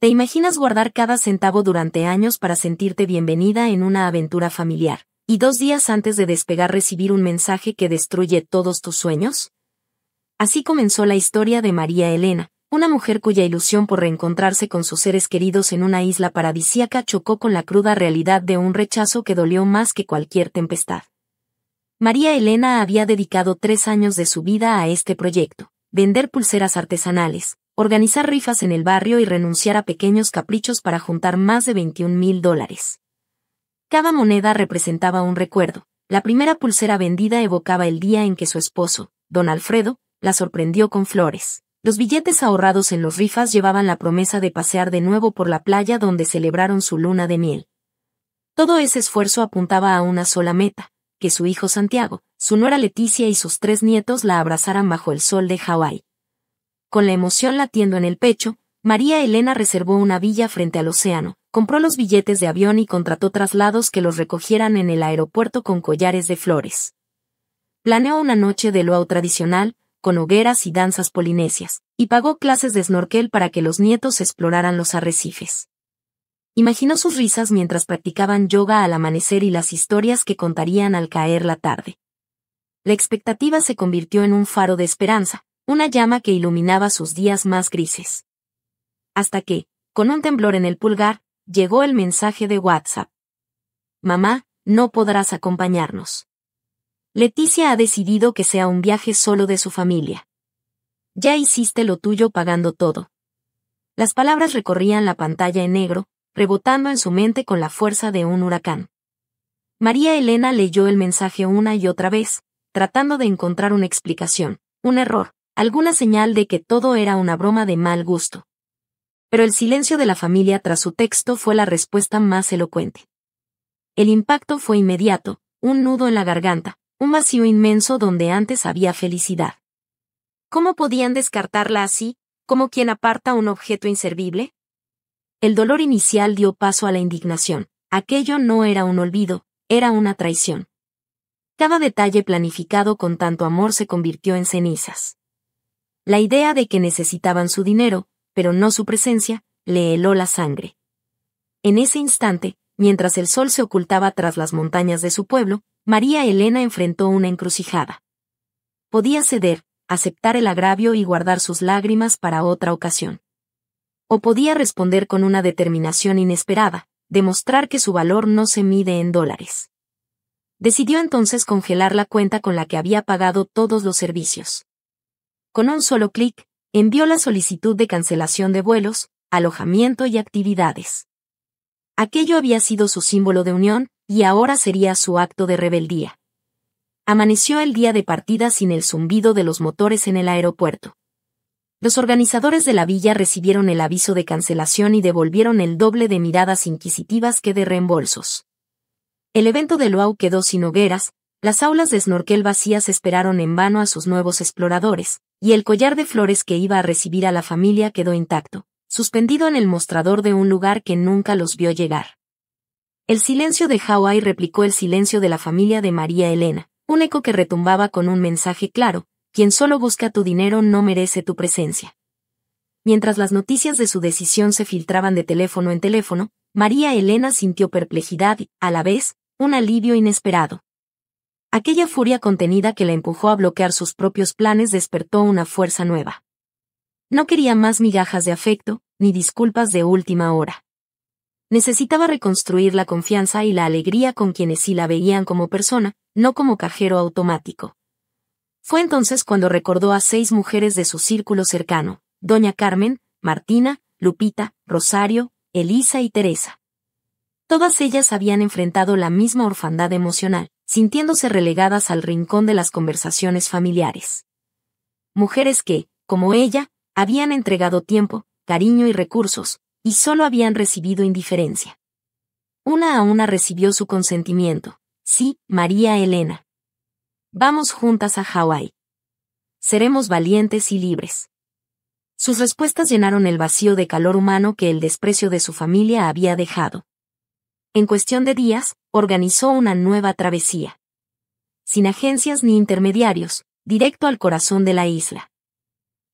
¿Te imaginas guardar cada centavo durante años para sentirte bienvenida en una aventura familiar, y 2 días antes de despegar recibir un mensaje que destruye todos tus sueños? Así comenzó la historia de María Elena, una mujer cuya ilusión por reencontrarse con sus seres queridos en una isla paradisíaca chocó con la cruda realidad de un rechazo que dolió más que cualquier tempestad. María Elena había dedicado 3 años de su vida a este proyecto: vender pulseras artesanales, organizar rifas en el barrio y renunciar a pequeños caprichos para juntar más de $21,000. Cada moneda representaba un recuerdo. La primera pulsera vendida evocaba el día en que su esposo, don Alfredo, la sorprendió con flores. Los billetes ahorrados en los rifas llevaban la promesa de pasear de nuevo por la playa donde celebraron su luna de miel. Todo ese esfuerzo apuntaba a una sola meta: que su hijo Santiago, su nuera Leticia y sus 3 nietos la abrazaran bajo el sol de Hawái. Con la emoción latiendo en el pecho, María Elena reservó una villa frente al océano, compró los billetes de avión y contrató traslados que los recogieran en el aeropuerto con collares de flores. Planeó una noche de luau tradicional, con hogueras y danzas polinesias, y pagó clases de snorkel para que los nietos exploraran los arrecifes. Imaginó sus risas mientras practicaban yoga al amanecer y las historias que contarían al caer la tarde. La expectativa se convirtió en un faro de esperanza, una llama que iluminaba sus días más grises. Hasta que, con un temblor en el pulgar, llegó el mensaje de WhatsApp. Mamá, no podrás acompañarnos. Leticia ha decidido que sea un viaje solo de su familia. Ya hiciste lo tuyo pagando todo. Las palabras recorrían la pantalla en negro, rebotando en su mente con la fuerza de un huracán. María Elena leyó el mensaje una y otra vez, tratando de encontrar una explicación, un error, alguna señal de que todo era una broma de mal gusto. Pero el silencio de la familia tras su texto fue la respuesta más elocuente. El impacto fue inmediato, un nudo en la garganta, un vacío inmenso donde antes había felicidad. ¿Cómo podían descartarla así, como quien aparta un objeto inservible? El dolor inicial dio paso a la indignación. Aquello no era un olvido, era una traición. Cada detalle planificado con tanto amor se convirtió en cenizas. La idea de que necesitaban su dinero, pero no su presencia, le heló la sangre. En ese instante, mientras el sol se ocultaba tras las montañas de su pueblo, María Elena enfrentó una encrucijada. Podía ceder, aceptar el agravio y guardar sus lágrimas para otra ocasión. O podía responder con una determinación inesperada, demostrar que su valor no se mide en dólares. Decidió entonces congelar la cuenta con la que había pagado todos los servicios. Con un solo clic, envió la solicitud de cancelación de vuelos, alojamiento y actividades. Aquello había sido su símbolo de unión, y ahora sería su acto de rebeldía. Amaneció el día de partida sin el zumbido de los motores en el aeropuerto. Los organizadores de la villa recibieron el aviso de cancelación y devolvieron el doble de miradas inquisitivas que de reembolsos. El evento de luau quedó sin hogueras, las aulas de snorkel vacías esperaron en vano a sus nuevos exploradores, y el collar de flores que iba a recibir a la familia quedó intacto, suspendido en el mostrador de un lugar que nunca los vio llegar. El silencio de Hawái replicó el silencio de la familia de María Elena, un eco que retumbaba con un mensaje claro: quien solo busca tu dinero no merece tu presencia. Mientras las noticias de su decisión se filtraban de teléfono en teléfono, María Elena sintió perplejidad y, a la vez, un alivio inesperado. Aquella furia contenida que la empujó a bloquear sus propios planes despertó una fuerza nueva. No quería más migajas de afecto, ni disculpas de última hora. Necesitaba reconstruir la confianza y la alegría con quienes sí la veían como persona, no como cajero automático. Fue entonces cuando recordó a 6 mujeres de su círculo cercano: doña Carmen, Martina, Lupita, Rosario, Elisa y Teresa. Todas ellas habían enfrentado la misma orfandad emocional, sintiéndose relegadas al rincón de las conversaciones familiares. Mujeres que, como ella, habían entregado tiempo, cariño y recursos, y solo habían recibido indiferencia. Una a una recibió su consentimiento: sí, María Elena. Vamos juntas a Hawái. Seremos valientes y libres. Sus respuestas llenaron el vacío de calor humano que el desprecio de su familia había dejado. En cuestión de días, organizó una nueva travesía. Sin agencias ni intermediarios, directo al corazón de la isla.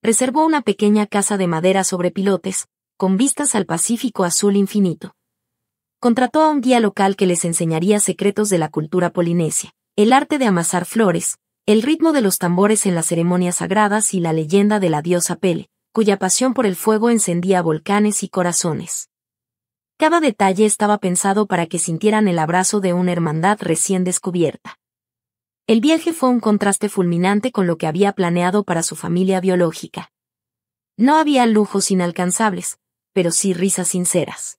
Reservó una pequeña casa de madera sobre pilotes, con vistas al Pacífico azul infinito. Contrató a un guía local que les enseñaría secretos de la cultura polinesia, el arte de amasar flores, el ritmo de los tambores en las ceremonias sagradas y la leyenda de la diosa Pele, cuya pasión por el fuego encendía volcanes y corazones. Cada detalle estaba pensado para que sintieran el abrazo de una hermandad recién descubierta. El viaje fue un contraste fulminante con lo que había planeado para su familia biológica. No había lujos inalcanzables, pero sí risas sinceras.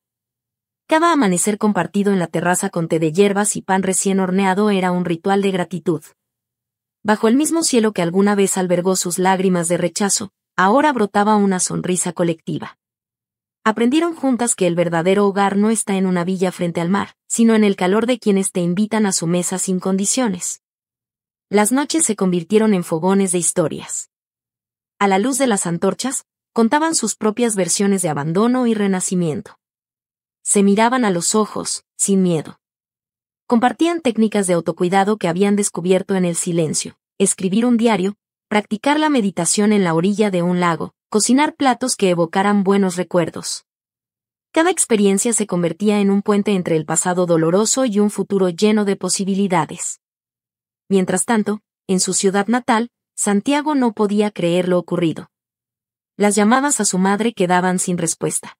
Cada amanecer compartido en la terraza con té de hierbas y pan recién horneado era un ritual de gratitud. Bajo el mismo cielo que alguna vez albergó sus lágrimas de rechazo, ahora brotaba una sonrisa colectiva. Aprendieron juntas que el verdadero hogar no está en una villa frente al mar, sino en el calor de quienes te invitan a su mesa sin condiciones. Las noches se convirtieron en fogones de historias. A la luz de las antorchas, contaban sus propias versiones de abandono y renacimiento. Se miraban a los ojos, sin miedo. Compartían técnicas de autocuidado que habían descubierto en el silencio, escribir un diario, practicar la meditación en la orilla de un lago, cocinar platos que evocaran buenos recuerdos. Cada experiencia se convertía en un puente entre el pasado doloroso y un futuro lleno de posibilidades. Mientras tanto, en su ciudad natal, Santiago no podía creer lo ocurrido. Las llamadas a su madre quedaban sin respuesta.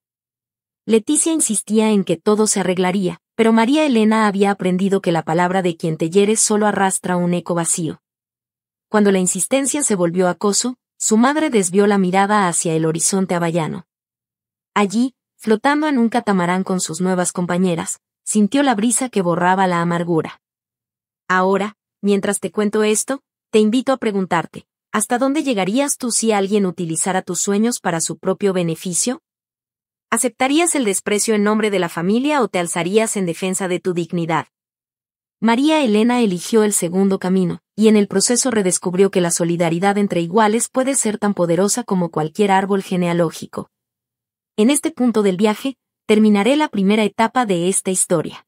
Leticia insistía en que todo se arreglaría, pero María Elena había aprendido que la palabra de quien te hiere solo arrastra un eco vacío. Cuando la insistencia se volvió acoso, su madre desvió la mirada hacia el horizonte havaiano. Allí, flotando en un catamarán con sus nuevas compañeras, sintió la brisa que borraba la amargura. Ahora, mientras te cuento esto, te invito a preguntarte, ¿hasta dónde llegarías tú si alguien utilizara tus sueños para su propio beneficio? ¿Aceptarías el desprecio en nombre de la familia o te alzarías en defensa de tu dignidad? María Elena eligió el segundo camino, y en el proceso redescubrió que la solidaridad entre iguales puede ser tan poderosa como cualquier árbol genealógico. En este punto del viaje, terminaré la primera etapa de esta historia.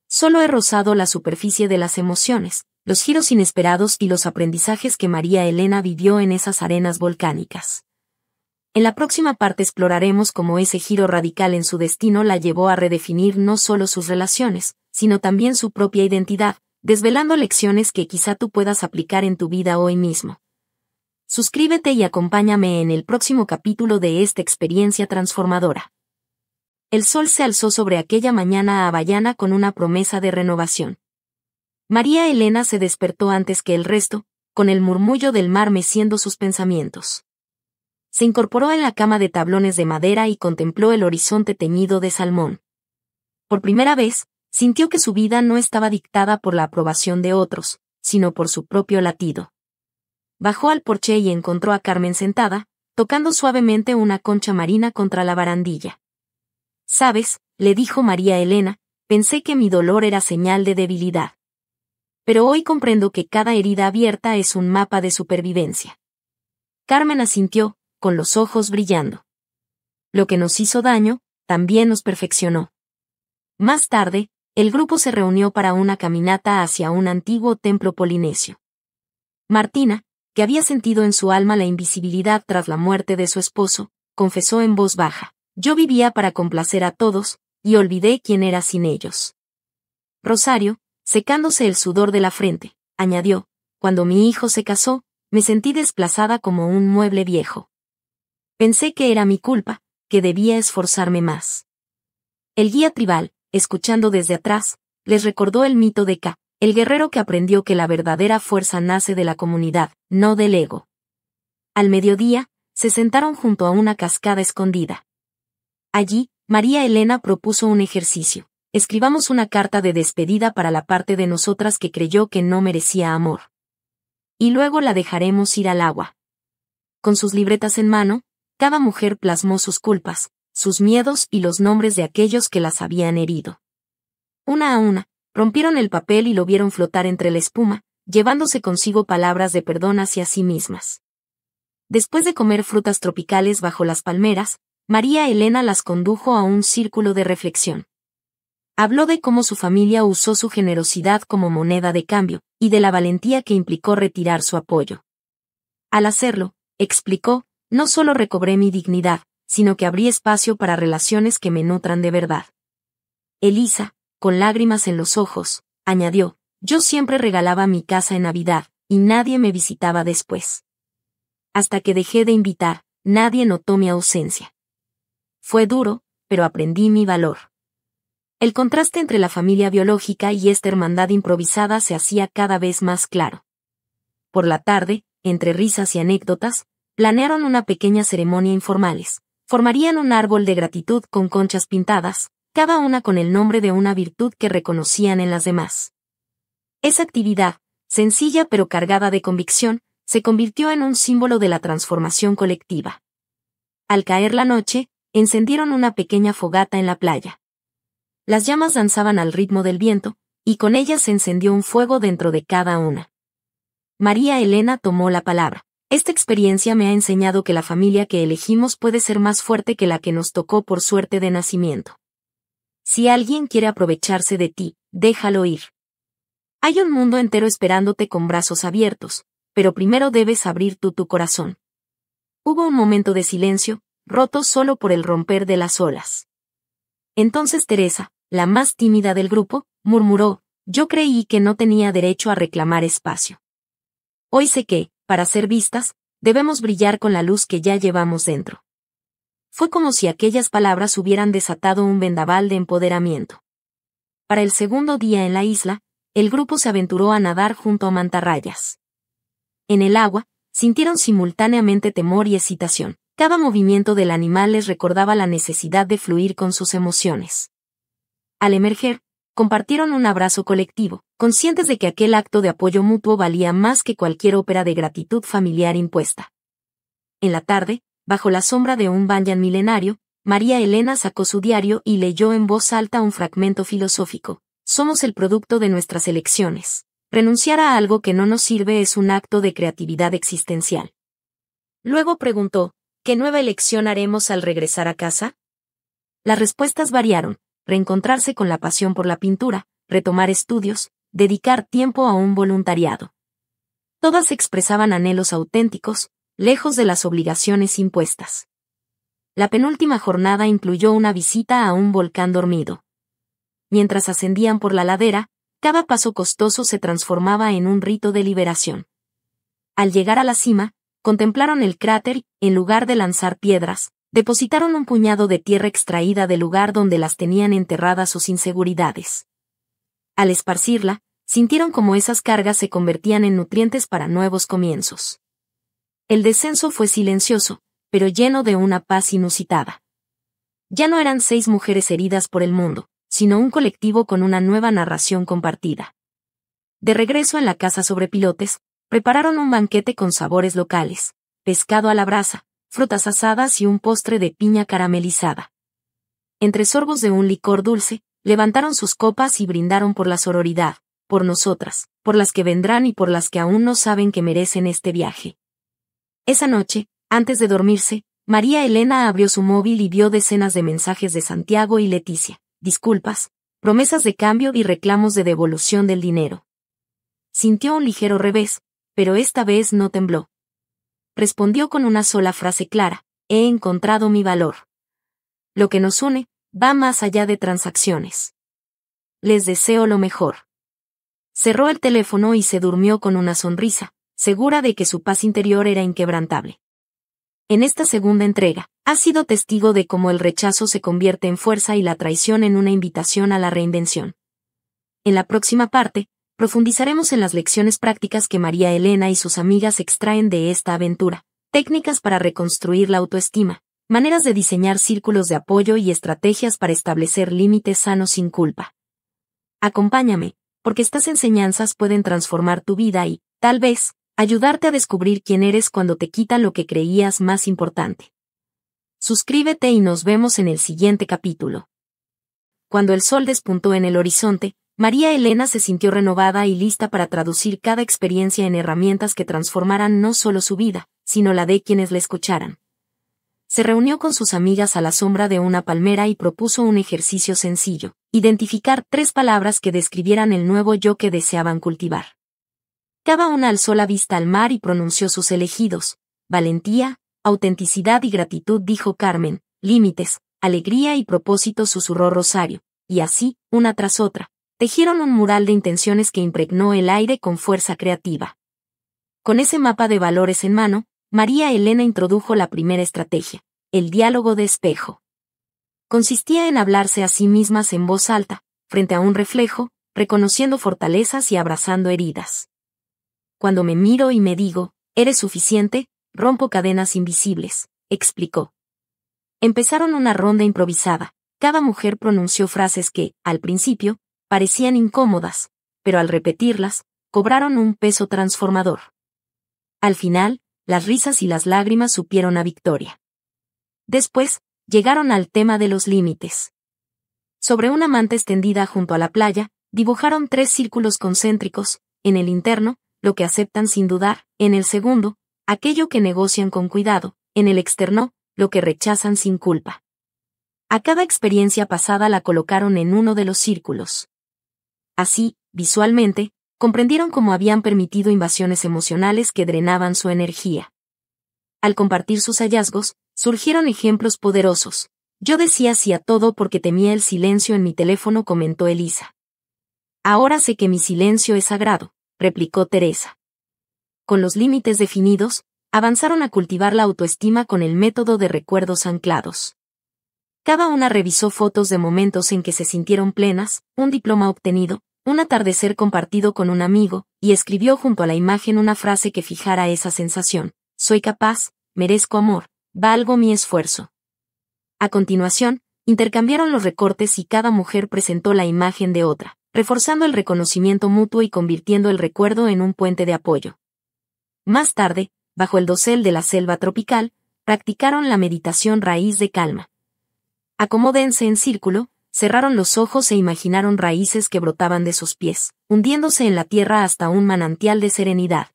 Solo he rozado la superficie de las emociones, los giros inesperados y los aprendizajes que María Elena vivió en esas arenas volcánicas. En la próxima parte exploraremos cómo ese giro radical en su destino la llevó a redefinir no solo sus relaciones, sino también su propia identidad, desvelando lecciones que quizá tú puedas aplicar en tu vida hoy mismo. Suscríbete y acompáñame en el próximo capítulo de esta experiencia transformadora. El sol se alzó sobre aquella mañana havaiana con una promesa de renovación. María Elena se despertó antes que el resto, con el murmullo del mar meciendo sus pensamientos. Se incorporó en la cama de tablones de madera y contempló el horizonte teñido de salmón. Por primera vez, sintió que su vida no estaba dictada por la aprobación de otros, sino por su propio latido. Bajó al porche y encontró a Carmen sentada, tocando suavemente una concha marina contra la barandilla. «¿Sabes?», le dijo María Elena, «pensé que mi dolor era señal de debilidad. Pero hoy comprendo que cada herida abierta es un mapa de supervivencia». Carmen asintió, con los ojos brillando. «Lo que nos hizo daño, también nos perfeccionó». Más tarde, el grupo se reunió para una caminata hacia un antiguo templo polinesio. Martina, que había sentido en su alma la invisibilidad tras la muerte de su esposo, confesó en voz baja: «Yo vivía para complacer a todos, y olvidé quién era sin ellos». Rosario, secándose el sudor de la frente, añadió: «Cuando mi hijo se casó, me sentí desplazada como un mueble viejo. Pensé que era mi culpa, que debía esforzarme más». El guía tribal, escuchando desde atrás, les recordó el mito de Ka, el guerrero que aprendió que la verdadera fuerza nace de la comunidad, no del ego. Al mediodía, se sentaron junto a una cascada escondida. Allí, María Elena propuso un ejercicio: escribamos una carta de despedida para la parte de nosotras que creyó que no merecía amor. Y luego la dejaremos ir al agua. Con sus libretas en mano, cada mujer plasmó sus culpas, sus miedos y los nombres de aquellos que las habían herido. Una a una, rompieron el papel y lo vieron flotar entre la espuma, llevándose consigo palabras de perdón hacia sí mismas. Después de comer frutas tropicales bajo las palmeras, María Elena las condujo a un círculo de reflexión. Habló de cómo su familia usó su generosidad como moneda de cambio, y de la valentía que implicó retirar su apoyo. Al hacerlo, explicó, no solo recobré mi dignidad, sino que abrí espacio para relaciones que me nutran de verdad. Elisa, con lágrimas en los ojos, añadió, yo siempre regalaba mi casa en Navidad, y nadie me visitaba después. Hasta que dejé de invitar, nadie notó mi ausencia. Fue duro, pero aprendí mi valor. El contraste entre la familia biológica y esta hermandad improvisada se hacía cada vez más claro. Por la tarde, entre risas y anécdotas, planearon una pequeña ceremonia informales. Formarían un árbol de gratitud con conchas pintadas, cada una con el nombre de una virtud que reconocían en las demás. Esa actividad, sencilla pero cargada de convicción, se convirtió en un símbolo de la transformación colectiva. Al caer la noche, encendieron una pequeña fogata en la playa. Las llamas danzaban al ritmo del viento, y con ellas se encendió un fuego dentro de cada una. María Elena tomó la palabra. Esta experiencia me ha enseñado que la familia que elegimos puede ser más fuerte que la que nos tocó por suerte de nacimiento. Si alguien quiere aprovecharse de ti, déjalo ir. Hay un mundo entero esperándote con brazos abiertos, pero primero debes abrir tú tu corazón. Hubo un momento de silencio, roto solo por el romper de las olas. Entonces Teresa, la más tímida del grupo, murmuró, yo creí que no tenía derecho a reclamar espacio. Hoy sé que, para ser vistas, debemos brillar con la luz que ya llevamos dentro. Fue como si aquellas palabras hubieran desatado un vendaval de empoderamiento. Para el segundo día en la isla, el grupo se aventuró a nadar junto a mantarrayas. En el agua, sintieron simultáneamente temor y excitación. Cada movimiento del animal les recordaba la necesidad de fluir con sus emociones. Al emerger, compartieron un abrazo colectivo, conscientes de que aquel acto de apoyo mutuo valía más que cualquier ópera de gratitud familiar impuesta. En la tarde, bajo la sombra de un banyan milenario, María Elena sacó su diario y leyó en voz alta un fragmento filosófico. Somos el producto de nuestras elecciones. Renunciar a algo que no nos sirve es un acto de creatividad existencial. Luego preguntó, ¿qué nueva elección haremos al regresar a casa? Las respuestas variaron: reencontrarse con la pasión por la pintura, retomar estudios, dedicar tiempo a un voluntariado. Todas expresaban anhelos auténticos, lejos de las obligaciones impuestas. La penúltima jornada incluyó una visita a un volcán dormido. Mientras ascendían por la ladera, cada paso costoso se transformaba en un rito de liberación. Al llegar a la cima, contemplaron el cráter y, en lugar de lanzar piedras, depositaron un puñado de tierra extraída del lugar donde las tenían enterradas sus inseguridades. Al esparcirla, sintieron como esas cargas se convertían en nutrientes para nuevos comienzos. El descenso fue silencioso, pero lleno de una paz inusitada. Ya no eran 6 mujeres heridas por el mundo, sino un colectivo con una nueva narración compartida. De regreso en la casa sobre pilotes, prepararon un banquete con sabores locales, pescado a la brasa, frutas asadas y un postre de piña caramelizada. Entre sorbos de un licor dulce, levantaron sus copas y brindaron por la sororidad, por nosotras, por las que vendrán y por las que aún no saben que merecen este viaje. Esa noche, antes de dormirse, María Elena abrió su móvil y vio decenas de mensajes de Santiago y Leticia, disculpas, promesas de cambio y reclamos de devolución del dinero. Sintió un ligero revés, pero esta vez no tembló. Respondió con una sola frase clara: he encontrado mi valor. Lo que nos une, va más allá de transacciones. Les deseo lo mejor. Cerró el teléfono y se durmió con una sonrisa, segura de que su paz interior era inquebrantable. En esta segunda entrega, ha sido testigo de cómo el rechazo se convierte en fuerza y la traición en una invitación a la reinvención. En la próxima parte, profundizaremos en las lecciones prácticas que María Elena y sus amigas extraen de esta aventura, técnicas para reconstruir la autoestima, maneras de diseñar círculos de apoyo y estrategias para establecer límites sanos sin culpa. Acompáñame, porque estas enseñanzas pueden transformar tu vida y, tal vez, ayudarte a descubrir quién eres cuando te quitan lo que creías más importante. Suscríbete y nos vemos en el siguiente capítulo. Cuando el sol despuntó en el horizonte, María Elena se sintió renovada y lista para traducir cada experiencia en herramientas que transformaran no solo su vida, sino la de quienes la escucharan. Se reunió con sus amigas a la sombra de una palmera y propuso un ejercicio sencillo: identificar 3 palabras que describieran el nuevo yo que deseaban cultivar. Cada una alzó la vista al mar y pronunció sus elegidos: valentía, autenticidad y gratitud, dijo Carmen, límites, alegría y propósito, susurró Rosario, y así, una tras otra, tejieron un mural de intenciones que impregnó el aire con fuerza creativa. Con ese mapa de valores en mano, María Elena introdujo la primera estrategia, el diálogo de espejo. Consistía en hablarse a sí mismas en voz alta, frente a un reflejo, reconociendo fortalezas y abrazando heridas. Cuando me miro y me digo, eres suficiente, rompo cadenas invisibles, explicó. Empezaron una ronda improvisada. Cada mujer pronunció frases que, al principio, parecían incómodas, pero al repetirlas, cobraron un peso transformador. Al final, las risas y las lágrimas supieron a victoria. Después, llegaron al tema de los límites. Sobre una manta extendida junto a la playa, dibujaron 3 círculos concéntricos, en el interno, lo que aceptan sin dudar, en el segundo, aquello que negocian con cuidado, en el externo, lo que rechazan sin culpa. A cada experiencia pasada la colocaron en uno de los círculos. Así, visualmente, comprendieron cómo habían permitido invasiones emocionales que drenaban su energía. Al compartir sus hallazgos, surgieron ejemplos poderosos. Yo decía sí a todo porque temía el silencio en mi teléfono, comentó Elisa. Ahora sé que mi silencio es sagrado, replicó Teresa. Con los límites definidos, avanzaron a cultivar la autoestima con el método de recuerdos anclados. Cada una revisó fotos de momentos en que se sintieron plenas, un diploma obtenido, un atardecer compartido con un amigo, y escribió junto a la imagen una frase que fijara esa sensación: soy capaz, merezco amor, valgo mi esfuerzo. A continuación, intercambiaron los recortes y cada mujer presentó la imagen de otra, reforzando el reconocimiento mutuo y convirtiendo el recuerdo en un puente de apoyo. Más tarde, bajo el dosel de la selva tropical, practicaron la meditación raíz de calma. Acomódense en círculo, cerraron los ojos e imaginaron raíces que brotaban de sus pies, hundiéndose en la tierra hasta un manantial de serenidad.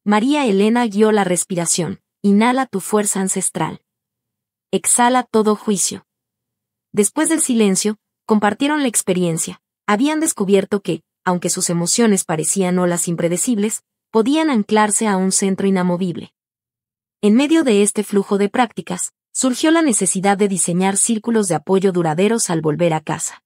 María Elena guió la respiración. Inhala tu fuerza ancestral. Exhala todo juicio. Después del silencio, compartieron la experiencia. Habían descubierto que, aunque sus emociones parecían olas impredecibles, podían anclarse a un centro inamovible. En medio de este flujo de prácticas, surgió la necesidad de diseñar círculos de apoyo duraderos al volver a casa.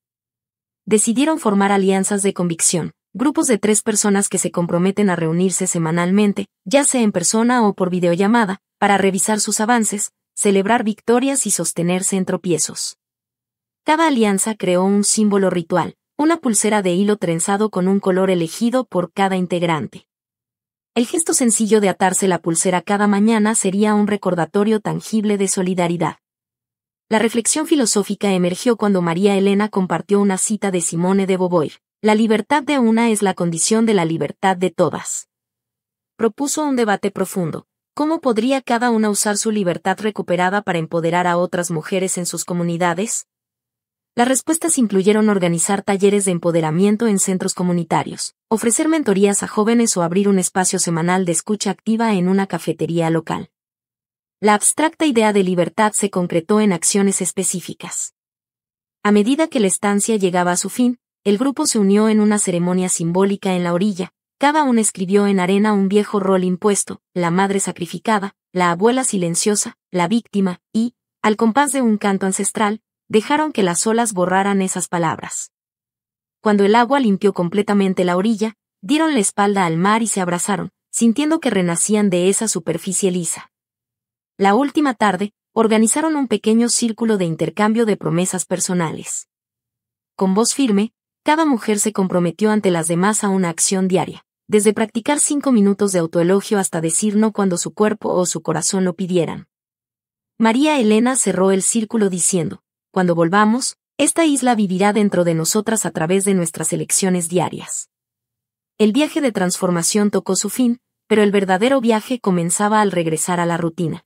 Decidieron formar alianzas de convicción, grupos de 3 personas que se comprometen a reunirse semanalmente, ya sea en persona o por videollamada, para revisar sus avances, celebrar victorias y sostenerse en tropiezos. Cada alianza creó un símbolo ritual, una pulsera de hilo trenzado con un color elegido por cada integrante. El gesto sencillo de atarse la pulsera cada mañana sería un recordatorio tangible de solidaridad. La reflexión filosófica emergió cuando María Elena compartió una cita de Simone de Beauvoir: la libertad de una es la condición de la libertad de todas. Propuso un debate profundo. ¿Cómo podría cada una usar su libertad recuperada para empoderar a otras mujeres en sus comunidades? Las respuestas incluyeron organizar talleres de empoderamiento en centros comunitarios, ofrecer mentorías a jóvenes o abrir un espacio semanal de escucha activa en una cafetería local. La abstracta idea de libertad se concretó en acciones específicas. A medida que la estancia llegaba a su fin, el grupo se unió en una ceremonia simbólica en la orilla. Cada una escribió en arena un viejo rol impuesto: la madre sacrificada, la abuela silenciosa, la víctima, y, al compás de un canto ancestral, dejaron que las olas borraran esas palabras. Cuando el agua limpió completamente la orilla, dieron la espalda al mar y se abrazaron, sintiendo que renacían de esa superficie lisa. La última tarde, organizaron un pequeño círculo de intercambio de promesas personales. Con voz firme, cada mujer se comprometió ante las demás a una acción diaria, desde practicar 5 minutos de autoelogio hasta decir no cuando su cuerpo o su corazón lo pidieran. María Elena cerró el círculo diciendo: cuando volvamos, esta isla vivirá dentro de nosotras a través de nuestras elecciones diarias. El viaje de transformación tocó su fin, pero el verdadero viaje comenzaba al regresar a la rutina.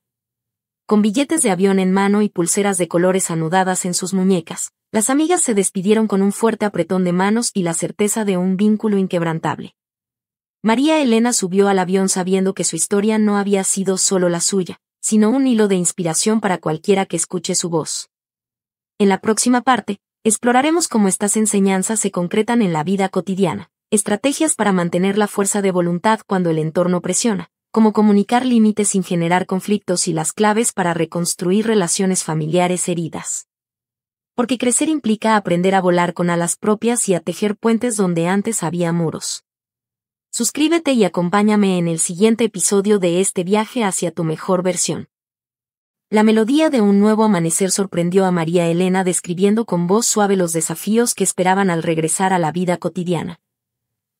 Con billetes de avión en mano y pulseras de colores anudadas en sus muñecas, las amigas se despidieron con un fuerte apretón de manos y la certeza de un vínculo inquebrantable. María Elena subió al avión sabiendo que su historia no había sido solo la suya, sino un hilo de inspiración para cualquiera que escuche su voz. En la próxima parte, exploraremos cómo estas enseñanzas se concretan en la vida cotidiana, estrategias para mantener la fuerza de voluntad cuando el entorno presiona, cómo comunicar límites sin generar conflictos y las claves para reconstruir relaciones familiares heridas. Porque crecer implica aprender a volar con alas propias y a tejer puentes donde antes había muros. Suscríbete y acompáñame en el siguiente episodio de este viaje hacia tu mejor versión. La melodía de un nuevo amanecer sorprendió a María Elena describiendo con voz suave los desafíos que esperaban al regresar a la vida cotidiana.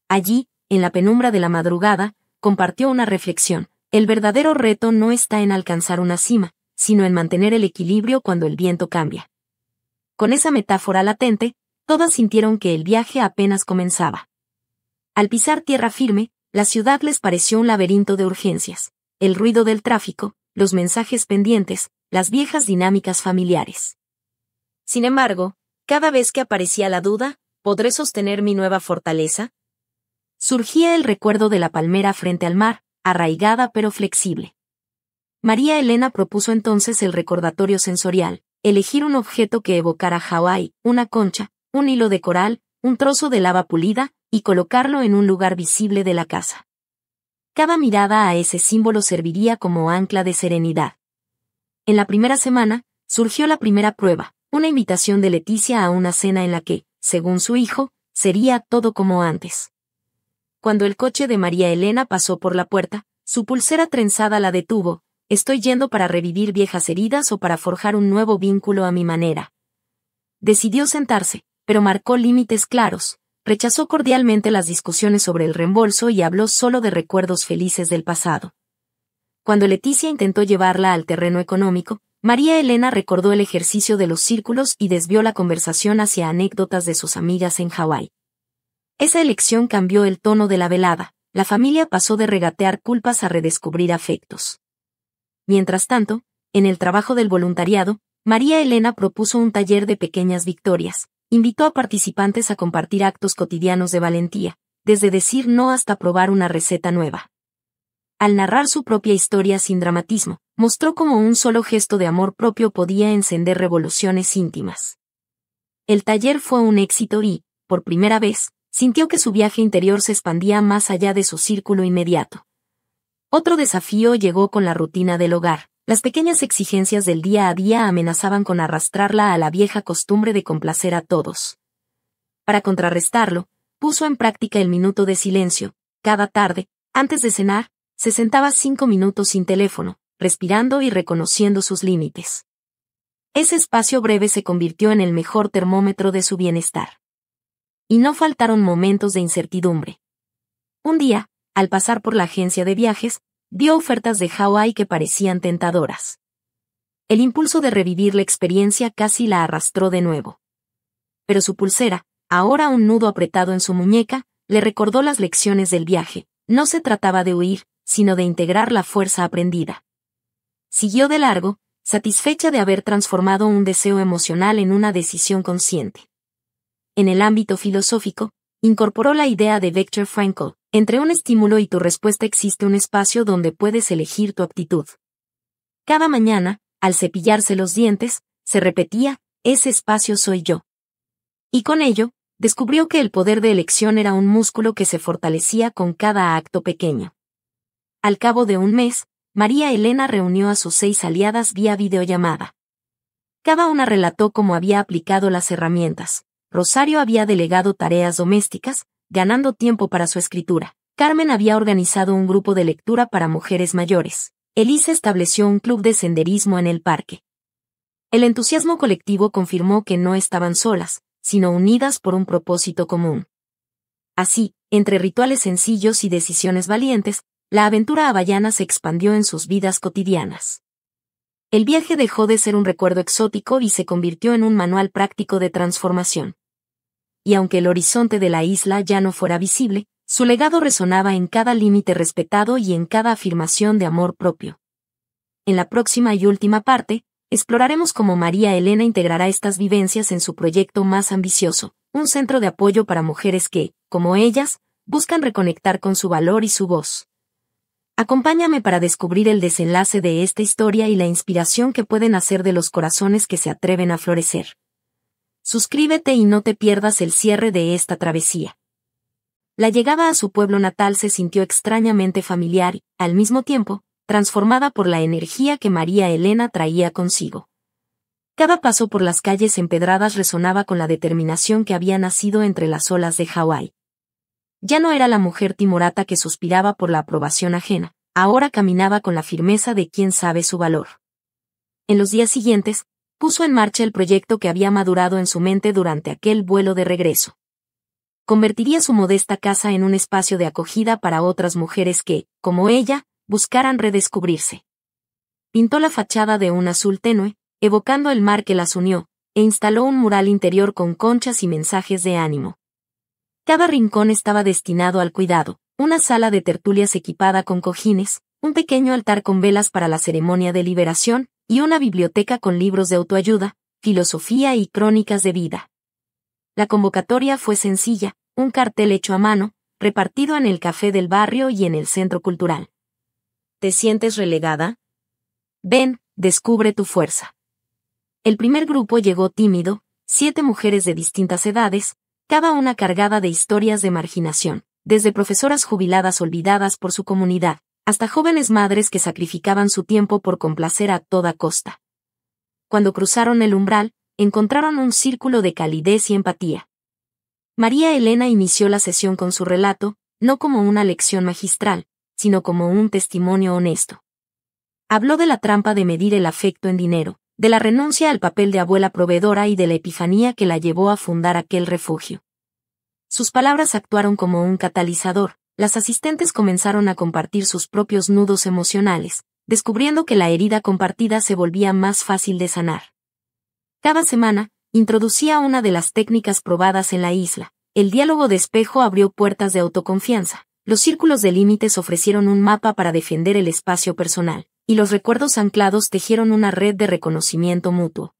Allí, en la penumbra de la madrugada, compartió una reflexión: el verdadero reto no está en alcanzar una cima, sino en mantener el equilibrio cuando el viento cambia. Con esa metáfora latente, todas sintieron que el viaje apenas comenzaba. Al pisar tierra firme, la ciudad les pareció un laberinto de urgencias, el ruido del tráfico, los mensajes pendientes, las viejas dinámicas familiares. Sin embargo, cada vez que aparecía la duda, ¿podré sostener mi nueva fortaleza?, surgía el recuerdo de la palmera frente al mar, arraigada pero flexible. María Elena propuso entonces el recordatorio sensorial: elegir un objeto que evocara Hawái, una concha, un hilo de coral, un trozo de lava pulida, y colocarlo en un lugar visible de la casa. Cada mirada a ese símbolo serviría como ancla de serenidad. En la primera semana, surgió la primera prueba, una invitación de Leticia a una cena en la que, según su hijo, sería todo como antes. Cuando el coche de María Elena pasó por la puerta, su pulsera trenzada la detuvo: ¿estoy yendo para revivir viejas heridas o para forjar un nuevo vínculo a mi manera? Decidió sentarse, pero marcó límites claros. Rechazó cordialmente las discusiones sobre el reembolso y habló solo de recuerdos felices del pasado. Cuando Leticia intentó llevarla al terreno económico, María Elena recordó el ejercicio de los círculos y desvió la conversación hacia anécdotas de sus amigas en Hawái. Esa elección cambió el tono de la velada: la familia pasó de regatear culpas a redescubrir afectos. Mientras tanto, en el trabajo del voluntariado, María Elena propuso un taller de pequeñas victorias. Invitó a participantes a compartir actos cotidianos de valentía, desde decir no hasta probar una receta nueva. Al narrar su propia historia sin dramatismo, mostró cómo un solo gesto de amor propio podía encender revoluciones íntimas. El taller fue un éxito y, por primera vez, sintió que su viaje interior se expandía más allá de su círculo inmediato. Otro desafío llegó con la rutina del hogar. Las pequeñas exigencias del día a día amenazaban con arrastrarla a la vieja costumbre de complacer a todos. Para contrarrestarlo, puso en práctica el minuto de silencio. Cada tarde, antes de cenar, se sentaba 5 minutos sin teléfono, respirando y reconociendo sus límites. Ese espacio breve se convirtió en el mejor termómetro de su bienestar. Y no faltaron momentos de incertidumbre. Un día, al pasar por la agencia de viajes, vio ofertas de Hawái que parecían tentadoras. El impulso de revivir la experiencia casi la arrastró de nuevo. Pero su pulsera, ahora un nudo apretado en su muñeca, le recordó las lecciones del viaje. No se trataba de huir, sino de integrar la fuerza aprendida. Siguió de largo, satisfecha de haber transformado un deseo emocional en una decisión consciente. En el ámbito filosófico, incorporó la idea de Viktor Frankl: entre un estímulo y tu respuesta existe un espacio donde puedes elegir tu actitud. Cada mañana, al cepillarse los dientes, se repetía: ese espacio soy yo. Y con ello, descubrió que el poder de elección era un músculo que se fortalecía con cada acto pequeño. Al cabo de un mes, María Elena reunió a sus 6 aliadas vía videollamada. Cada una relató cómo había aplicado las herramientas. Rosario había delegado tareas domésticas, ganando tiempo para su escritura. Carmen había organizado un grupo de lectura para mujeres mayores. Elisa estableció un club de senderismo en el parque. El entusiasmo colectivo confirmó que no estaban solas, sino unidas por un propósito común. Así, entre rituales sencillos y decisiones valientes, la aventura hawaiana se expandió en sus vidas cotidianas. El viaje dejó de ser un recuerdo exótico y se convirtió en un manual práctico de transformación. Y aunque el horizonte de la isla ya no fuera visible, su legado resonaba en cada límite respetado y en cada afirmación de amor propio. En la próxima y última parte, exploraremos cómo María Elena integrará estas vivencias en su proyecto más ambicioso, un centro de apoyo para mujeres que, como ellas, buscan reconectar con su valor y su voz. Acompáñame para descubrir el desenlace de esta historia y la inspiración que pueden hacer de los corazones que se atreven a florecer. Suscríbete y no te pierdas el cierre de esta travesía. La llegada a su pueblo natal se sintió extrañamente familiar y, al mismo tiempo, transformada por la energía que María Elena traía consigo. Cada paso por las calles empedradas resonaba con la determinación que había nacido entre las olas de Hawái. Ya no era la mujer timorata que suspiraba por la aprobación ajena, ahora caminaba con la firmeza de quien sabe su valor. En los días siguientes, puso en marcha el proyecto que había madurado en su mente durante aquel vuelo de regreso. Convertiría su modesta casa en un espacio de acogida para otras mujeres que, como ella, buscaran redescubrirse. Pintó la fachada de un azul tenue, evocando el mar que las unió, e instaló un mural interior con conchas y mensajes de ánimo. Cada rincón estaba destinado al cuidado, una sala de tertulias equipada con cojines, un pequeño altar con velas para la ceremonia de liberación, y una biblioteca con libros de autoayuda, filosofía y crónicas de vida. La convocatoria fue sencilla, un cartel hecho a mano, repartido en el café del barrio y en el centro cultural. ¿Te sientes relegada? Ven, descubre tu fuerza. El primer grupo llegó tímido, 7 mujeres de distintas edades, cada una cargada de historias de marginación, desde profesoras jubiladas olvidadas por su comunidad, hasta jóvenes madres que sacrificaban su tiempo por complacer a toda costa. Cuando cruzaron el umbral, encontraron un círculo de calidez y empatía. María Elena inició la sesión con su relato, no como una lección magistral, sino como un testimonio honesto. Habló de la trampa de medir el afecto en dinero, de la renuncia al papel de abuela proveedora y de la epifanía que la llevó a fundar aquel refugio. Sus palabras actuaron como un catalizador, las asistentes comenzaron a compartir sus propios nudos emocionales, descubriendo que la herida compartida se volvía más fácil de sanar. Cada semana, introducía una de las técnicas probadas en la isla. El diálogo de espejo abrió puertas de autoconfianza, los círculos de límites ofrecieron un mapa para defender el espacio personal, y los recuerdos anclados tejieron una red de reconocimiento mutuo.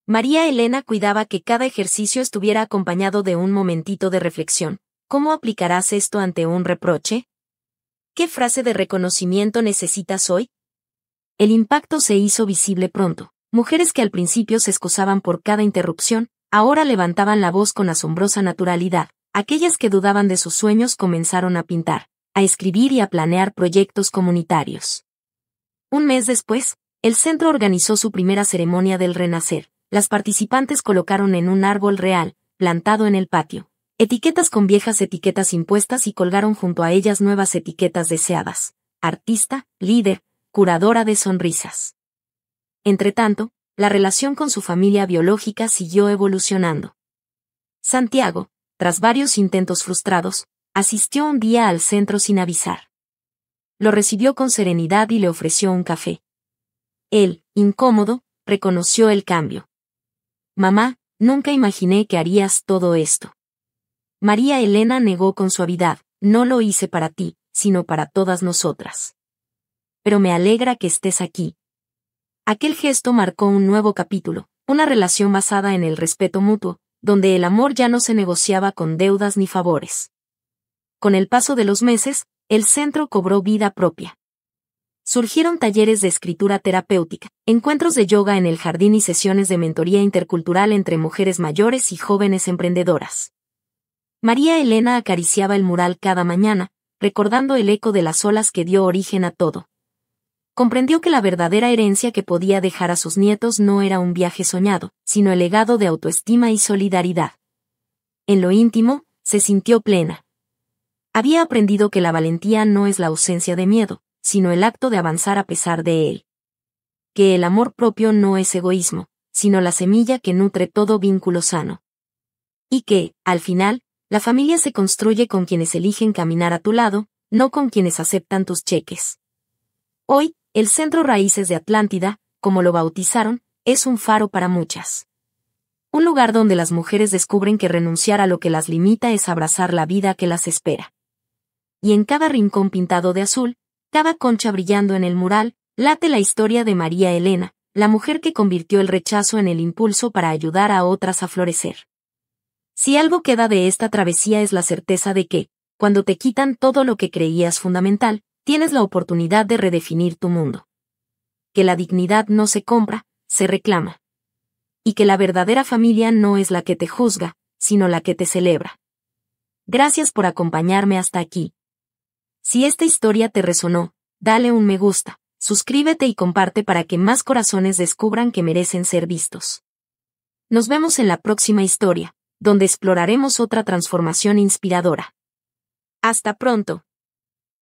María Elena cuidaba que cada ejercicio estuviera acompañado de un momentito de reflexión. ¿Cómo aplicarás esto ante un reproche? ¿Qué frase de reconocimiento necesitas hoy? El impacto se hizo visible pronto. Mujeres que al principio se excusaban por cada interrupción, ahora levantaban la voz con asombrosa naturalidad. Aquellas que dudaban de sus sueños comenzaron a pintar, a escribir y a planear proyectos comunitarios. Un mes después, el centro organizó su primera ceremonia del renacer. Las participantes colocaron en un árbol real, plantado en el patio, etiquetas con viejas etiquetas impuestas y colgaron junto a ellas nuevas etiquetas deseadas: artista, líder, curadora de sonrisas. Entretanto, la relación con su familia biológica siguió evolucionando. Santiago, tras varios intentos frustrados, asistió un día al centro sin avisar. Lo recibió con serenidad y le ofreció un café. Él, incómodo, reconoció el cambio. Mamá, nunca imaginé que harías todo esto. María Elena negó con suavidad, no lo hice para ti, sino para todas nosotras. Pero me alegra que estés aquí. Aquel gesto marcó un nuevo capítulo, una relación basada en el respeto mutuo, donde el amor ya no se negociaba con deudas ni favores. Con el paso de los meses, el centro cobró vida propia. Surgieron talleres de escritura terapéutica, encuentros de yoga en el jardín y sesiones de mentoría intercultural entre mujeres mayores y jóvenes emprendedoras. María Elena acariciaba el mural cada mañana, recordando el eco de las olas que dio origen a todo. Comprendió que la verdadera herencia que podía dejar a sus nietos no era un viaje soñado, sino el legado de autoestima y solidaridad. En lo íntimo, se sintió plena. Había aprendido que la valentía no es la ausencia de miedo, sino el acto de avanzar a pesar de él. Que el amor propio no es egoísmo, sino la semilla que nutre todo vínculo sano. Y que, al final, la familia se construye con quienes eligen caminar a tu lado, no con quienes aceptan tus cheques. Hoy, el Centro Raíces de Atlántida, como lo bautizaron, es un faro para muchas. Un lugar donde las mujeres descubren que renunciar a lo que las limita es abrazar la vida que las espera. Y en cada rincón pintado de azul, cada concha brillando en el mural, late la historia de María Elena, la mujer que convirtió el rechazo en el impulso para ayudar a otras a florecer. Si algo queda de esta travesía es la certeza de que, cuando te quitan todo lo que creías fundamental, tienes la oportunidad de redefinir tu mundo. Que la dignidad no se compra, se reclama. Y que la verdadera familia no es la que te juzga, sino la que te celebra. Gracias por acompañarme hasta aquí. Si esta historia te resonó, dale un me gusta, suscríbete y comparte para que más corazones descubran que merecen ser vistos. Nos vemos en la próxima historia, donde exploraremos otra transformación inspiradora. Hasta pronto.